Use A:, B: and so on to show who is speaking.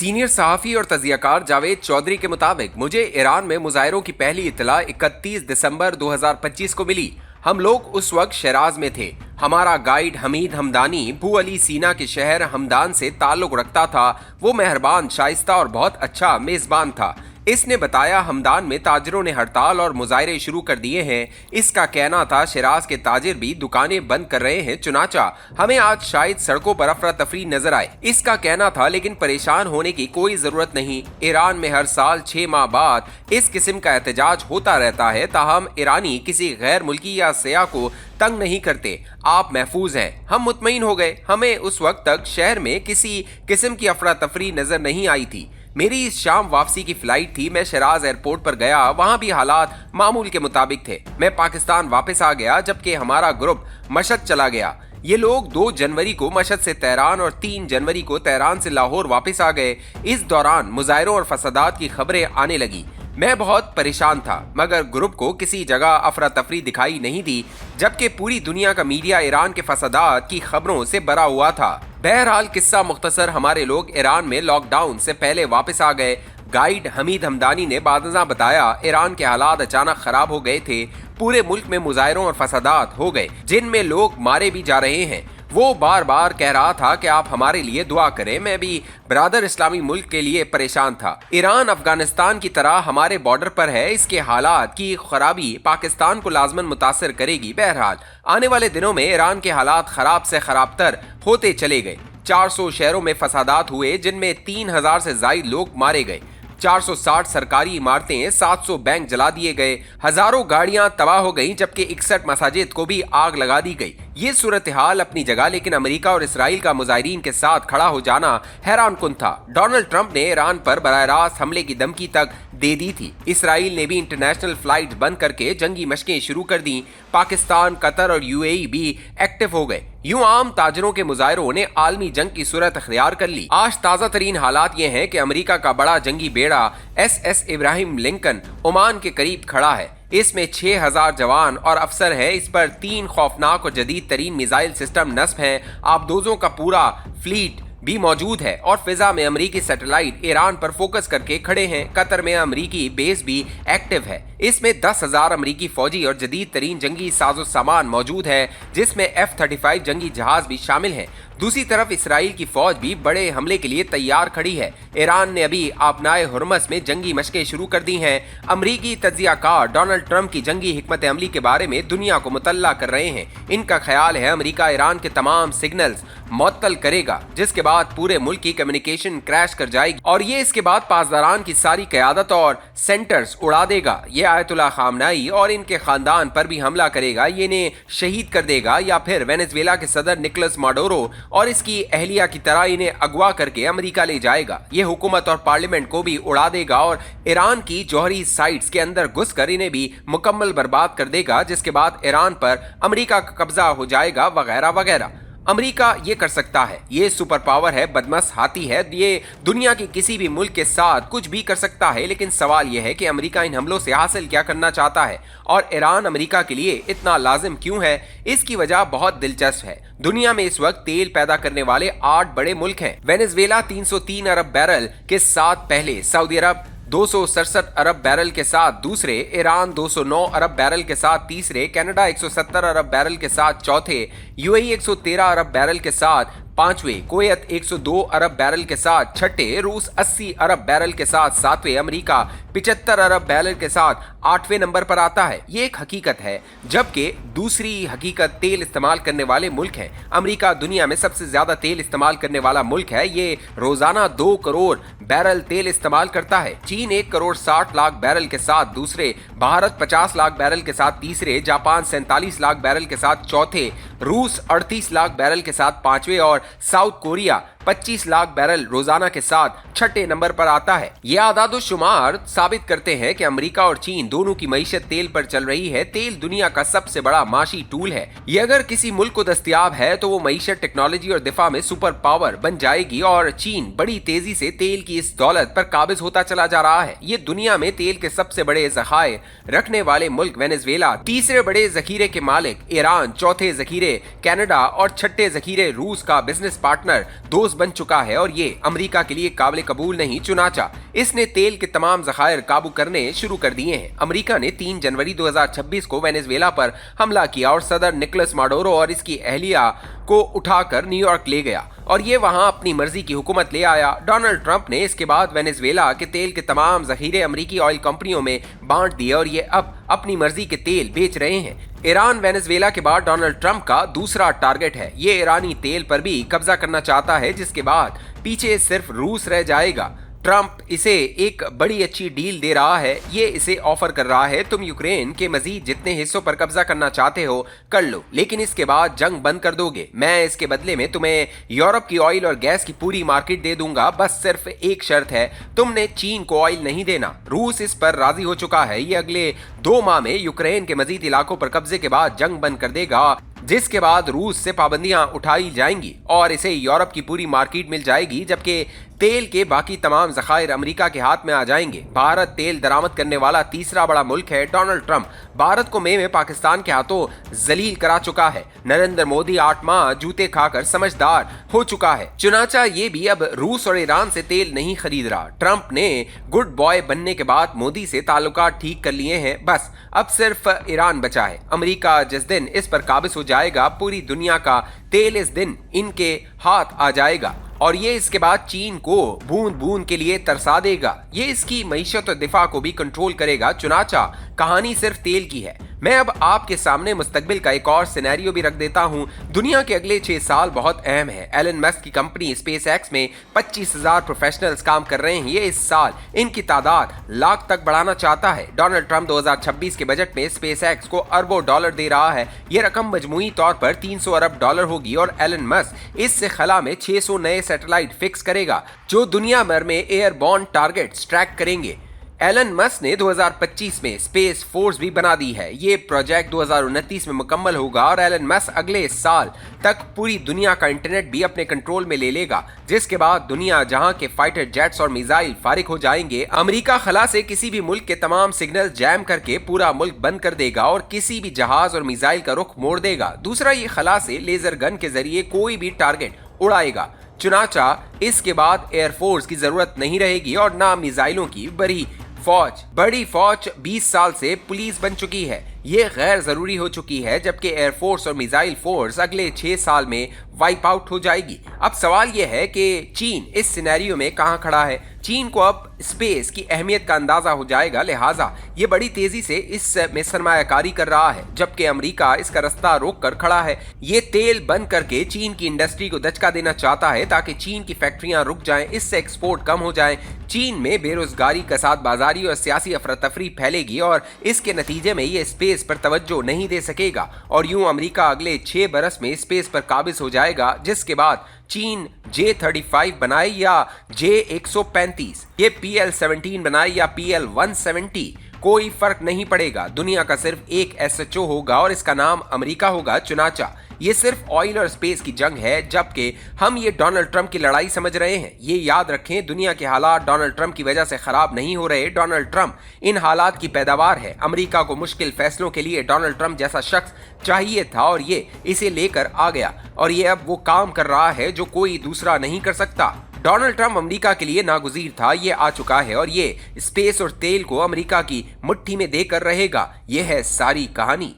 A: Senior सहाफी और तजियाकार जावेद चौधरी के मुताबिक मुझे ईरान में मुजाहिरों की पहली इत्तला 31 दिसंबर 2025 को मिली। हम लोग उस वक्त शराज में थे। हमारा गाइड हमीद हमदानी बू अली सीना के शहर हमदान से ताल्लुक रखता था। वो मेहरबान, शाइस्ता और बहुत अच्छा मेजबान था। इसने बताया हमदान में ताजरों ने हड़ताल और मुजाहरे शुरू कर दिए हैं। इसका कहना था शिराज के ताजिर भी दुकानें बंद कर रहे हैं, चुनाचा हमें आज शायद सड़कों पर अफरा तफरी नजर आए। इसका कहना था, लेकिन परेशान होने की कोई जरूरत नहीं। ईरान में हर साल 6 माह बाद इस किस्म का एहतजाज होता रहता है, ताहम ईरानी किसी गैर मुल्की या सयाह को तंग नहीं करते। आप महफूज हैं। हम मुतमईन हो गए। हमें उस वक्त तक शहर में किसी किस्म की अफरा तफरी नजर नहीं आई थी। मेरी इस शाम वापसी की फ्लाइट थी। मैं शराज एयरपोर्ट पर गया, वहां भी हालात मामूल के मुताबिक थे। मैं पाकिस्तान वापस आ गया, जबकि हमारा ग्रुप मशहद चला गया। ये लोग 2 जनवरी को मशहद से तेहरान और 3 जनवरी को तेहरान से लाहौर वापस आ गए। इस दौरान मुजाहिरों और फसादात की खबरें आने लगी। मैं बहुत परेशान था, मगर ग्रुप को किसी जगह अफरा तफरी दिखाई नहीं दी, जबकि पूरी दुनिया का मीडिया ईरान के फसादात की खबरों से भरा हुआ था। बहरहाल किस्सा मुख्तसर, हमारे लोग ईरान में लॉकडाउन से पहले वापस आ गए। गाइड हमीद हमदानी ने बादशाह बताया, ईरान के हालात अचानक खराब हो गए थे। पूरे मुल्क में मुजाहिरों और फसादात हो गए, जिनमें लोग मारे भी जा रहे हैं। वो बार बार कह रहा था कि आप हमारे लिए दुआ करें। मैं भी बरादर इस्लामी मुल्क के लिए परेशान था। ईरान अफगानिस्तान की तरह हमारे बॉर्डर पर है। इसके हालात की खराबी पाकिस्तान को लाजमन मुतासर करेगी। बहरहाल आने वाले दिनों में ईरान के हालात खराब से खराबतर होते चले गए। 400 शहरों में फसादात हुए, जिनमें 3000 से ज्यादा लोग मारे गए। 460 सरकारी इमारतें, 700 बैंक जला दिए गए। हजारों गाड़ियां तबाह हो गईं, जबकि 61 मसाजिद को भी आग लगा दी गई। ये सूरत हाल अपनी जगह, लेकिन अमेरिका और इसराइल का मुजाहिरीन के साथ खड़ा हो जाना हैरान कुन था। डोनाल्ड ट्रंप ने ईरान पर बराह रास्त हमले की धमकी तक दे दी थी। इसराइल ने भी इंटरनेशनल फ्लाइट बंद करके जंगी मशकें शुरू कर दी। पाकिस्तान, कतर और यूएई भी एक्टिव हो गए। यूं आम ताजरों के मुजाहिरों ने आलमी जंग की सूरत अख्तियार कर ली। आज ताज़ा तरीन हालात ये हैं कि अमेरिका का बड़ा जंगी बेड़ा SS इब्राहिम लिंकन ओमान के करीब खड़ा है। इसमें 6000 जवान और अफसर हैं। इस पर 3 खौफनाक और जदीद तरीन मिसाइल सिस्टम नस्ब हैं। आबदोजों का पूरा फ्लीट भी मौजूद है और फिजा में अमरीकी सैटेलाइट ईरान पर फोकस करके खड़े हैं। कतर में अमरीकी बेस भी एक्टिव है। इसमें 10,000 अमरीकी फौजी और जदीद तरीन जंगी साजो सामान मौजूद है, जिसमें F-35 जंगी जहाज भी शामिल हैं। दूसरी तरफ इसराइल की फौज भी बड़े हमले के लिए तैयार खड़ी है। ईरान ने अभी आपनाए हुर्मस में जंगी मशकें शुरू कर दी हैं। अमरीकी तज्जियाकार डोनाल्ड ट्रंप की जंगी हिकमत अमली के बारे में दुनिया को मुतल्ला कर रहे हैं। इनका ख्याल है अमरीका ईरान के तमाम सिग्नल्स मुअत्तल करेगा, जिसके बाद पूरे मुल्क की कम्युनिकेशन क्रैश कर जाएगी और ये इसके बाद पासदारान की सारी क़यादत और सेंटर्स उड़ा देगा। ये आयतुल्लाह खामनाई और इनके खानदान पर भी हमला करेगा। ये इन्हें शहीद कर देगा, या फिर वेनेजुएला के सदर निकोलस माडुरो और इसकी अहलिया की तरह इन्हें अगवा करके अमेरिका ले जाएगा। ये हुकूमत और पार्लियामेंट को भी उड़ा देगा और ईरान की जौहरी साइट्स के अंदर घुसकर इन्हें भी मुकम्मल बर्बाद कर देगा, जिसके बाद ईरान पर अमेरिका का कब्जा हो जाएगा, वगैरह वगैरह। अमेरिका ये कर सकता है। ये सुपर पावर है, बदमस्त हाथी है। ये दुनिया के किसी भी मुल्क के साथ कुछ भी कर सकता है। लेकिन सवाल यह है कि अमेरिका इन हमलों से हासिल क्या करना चाहता है और ईरान अमेरिका के लिए इतना लाजिम क्यों है। इसकी वजह बहुत दिलचस्प है। दुनिया में इस वक्त तेल पैदा करने वाले 8 बड़े मुल्क हैं। वेनेजुएला 303 अरब बैरल के साथ पहले, सऊदी अरब 267 अरब बैरल के साथ दूसरे, ईरान 209 अरब बैरल के साथ तीसरे, कनाडा 170 अरब बैरल के साथ चौथे, यूएई 113 अरब बैरल के साथ पांचवें, कुवैत 102 अरब बैरल के साथ छठे, रूस 80 अरब बैरल के साथ सातवें, अमेरिका 75 अरब बैरल के साथ 8वें नंबर पर आता है। ये एक हकीकत है। जबकि दूसरी हकीकत तेल इस्तेमाल करने वाले मुल्क हैं। अमेरिका दुनिया में सबसे ज्यादा तेल इस्तेमाल करने वाला मुल्क है। ये रोजाना 2 करोड़ बैरल तेल इस्तेमाल करता है। चीन 1 करोड़ 60 लाख बैरल के साथ दूसरे, भारत 50 लाख बैरल के साथ तीसरे, जापान 47 लाख बैरल के साथ चौथे, रूस 38 लाख बैरल के साथ पांचवें और साउथ कोरिया 25 लाख बैरल रोजाना के साथ छठे नंबर पर आता है। ये आदाद शुमार साबित करते हैं कि अमेरिका और चीन दोनों की मईशत तेल पर चल रही है। तेल दुनिया का सबसे बड़ा माशी टूल है। ये अगर किसी मुल्क को दस्तयाब है तो वो मईशत, टेक्नोलॉजी और दिफा में सुपर पावर बन जाएगी और चीन बड़ी तेजी से तेल की इस दौलत पर काबिज होता चला जा रहा है। ये दुनिया में तेल के सबसे बड़े ज़खायर रखने वाले मुल्क वेनेजुएला, तीसरे बड़े जखीरे के मालिक ईरान, चौथे जखीरे कनाडा और छठे जखीरे रूस का बिजनेस पार्टनर 2 ठोस बन चुका है और ये अमेरिका के लिए काबिल कबूल नहीं। चुनाचा इसने तेल के तमाम ज़खायर काबू करने शुरू कर दिए हैं। अमेरिका ने 3 जनवरी 2026 को वेनेजुएला पर हमला किया और सदर निकोलस माडुरो और इसकी अहलिया को उठाकर न्यूयॉर्क ले गया और ये वहां अपनी मर्जी की हुकूमत ले आया। डोनाल्ड ट्रंप ने इसके बाद वेनेजुएला के तेल के तमाम जखीरे अमेरिकी ऑयल कंपनियों में बांट दिए और ये अब अपनी मर्जी के तेल बेच रहे हैं। ईरान वेनेजुएला के बाद डोनाल्ड ट्रंप का दूसरा टारगेट है। ये ईरानी तेल पर भी कब्जा करना चाहता है, जिसके बाद पीछे सिर्फ रूस रह जाएगा। ट्रंप इसे एक बड़ी अच्छी डील दे रहा है। ये इसे ऑफर कर रहा है, तुम यूक्रेन के मजीद जितने हिस्सों पर कब्जा करना चाहते हो कर लो, लेकिन इसके बाद जंग बंद कर दोगे। मैं इसके बदले में तुम्हें यूरोप की ऑयल और गैस की पूरी मार्केट दे दूंगा। बस सिर्फ एक शर्त है, तुमने चीन को ऑयल नहीं देना। रूस इस पर राजी हो चुका है। ये अगले 2 माह में यूक्रेन के मजीद इलाकों पर कब्जे के बाद जंग बंद कर देगा, जिसके बाद रूस से पाबंदियां उठाई जाएंगी और इसे यूरोप की पूरी मार्केट मिल जाएगी, जबकि तेल के बाकी तमाम ज़खायर अमेरिका के हाथ में आ जाएंगे। भारत तेल दरामद करने वाला तीसरा बड़ा मुल्क है। डोनाल्ड ट्रंप भारत को मई में पाकिस्तान के हाथों जलील करा चुका है। नरेंद्र मोदी 8 माह जूते खाकर समझदार हो चुका है। चुनाचा ये भी अब रूस और ईरान से तेल नहीं खरीद रहा। ट्रंप ने गुड बॉय बनने के बाद मोदी से ताल्लुकात ठीक कर लिए हैं। बस अब सिर्फ ईरान बचा है। अमेरिका जिस दिन इस पर काबिज हो जाएगा, पूरी दुनिया का तेल इस दिन इनके हाथ आ जाएगा और ये इसके बाद चीन को बूंद बूंद के लिए तरसा देगा। ये इसकी मईशत और दिफा को भी कंट्रोल करेगा। चुनाचा कहानी सिर्फ तेल की है। मैं अब आपके सामने मुस्तकबिल का एक और सिनेरियो भी रख देता हूं। दुनिया के अगले 6 साल बहुत अहम है। एलन मस्क की कंपनी स्पेस एक्स में 25,000 प्रोफेशनल्स काम कर रहे हैं। ये इस साल इनकी तादाद लाख तक बढ़ाना चाहता है। डोनाल्ड ट्रंप 2026 के बजट में स्पेस एक्स को अरबों डॉलर दे रहा है। ये रकम मजमूई तौर पर 300 अरब डॉलर होगी और एलन मस्क इससे खला में 600 नए सैटेलाइट फिक्स करेगा जो दुनिया भर में एयरबॉर्न टारगेट्स ट्रैक करेंगे। एलन मस्क ने 2025 में स्पेस फोर्स भी बना दी है। ये प्रोजेक्ट 2029 में मुकम्मल होगा और एलन मस्क अगले साल तक पूरी दुनिया का इंटरनेट भी अपने कंट्रोल में ले लेगा, जिसके बाद दुनिया जहां के फाइटर जेट्स और मिसाइल फारिग हो जाएंगे, अमेरिका खला से किसी भी मुल्क के तमाम सिग्नल जैम करके पूरा मुल्क बंद कर देगा और किसी भी जहाज और मिसाइल का रुख मोड़ देगा। दूसरा, ये खला से लेजर गन के जरिए कोई भी टारगेट उड़ाएगा। चुनाचा इसके बाद एयरफोर्स की जरूरत नहीं रहेगी और ना मिसाइलों की। बड़ी फौज 20 साल से पुलिस बन चुकी है। ये गैर जरूरी हो चुकी है, जबकि एयरफोर्स और मिसाइल फोर्स अगले 6 साल में वाइप आउट हो जाएगी। अब सवाल यह है कि चीन इस सिनेरियो में कहां खड़ा है। चीन को अब स्पेस की अहमियत का अंदाजा हो जाएगा, लिहाजा ये बड़ी तेजी से इसमें सरमायाकारी कर रहा है, जबकि अमेरिका इसका रास्ता रोक कर खड़ा है। ये तेल बंद करके चीन की इंडस्ट्री को दचका देना चाहता है ताकि चीन की फैक्ट्रियां रुक जाएं, इससे एक्सपोर्ट कम हो जाए। चीन में बेरोजगारी, कसाद बाजारी और सियासी अफरा तफरी फैलेगी और इसके नतीजे में ये स्पेस पर तवज्जो नहीं दे सकेगा और यूं अमेरिका अगले 6 बरस में स्पेस पर काबिज हो जाएगा, जिसके बाद चीन J-35 बनाए या J-135, ये PL-17 बनाए या PL-170, कोई फर्क नहीं पड़ेगा। दुनिया का सिर्फ एक SHO होगा और इसका नाम अमेरिका होगा। चुनाचा ये सिर्फ ऑयल और स्पेस की जंग है, जबकि हम ये डोनाल्ड ट्रंप की लड़ाई समझ रहे हैं। ये याद रखें, दुनिया के हालात डोनाल्ड ट्रंप की वजह से खराब नहीं हो रहे। डोनाल्ड ट्रंप इन हालात की पैदावार है। अमेरिका को मुश्किल फैसलों के लिए डोनाल्ड ट्रंप जैसा शख्स चाहिए था और ये इसे लेकर आ गया और ये अब वो काम कर रहा है जो कोई दूसरा नहीं कर सकता। डोनाल्ड ट्रंप अमेरिका के लिए नागुज़ीर था, ये आ चुका है और ये स्पेस और तेल को अमेरिका की मुट्ठी में देकर रहेगा। ये है सारी कहानी।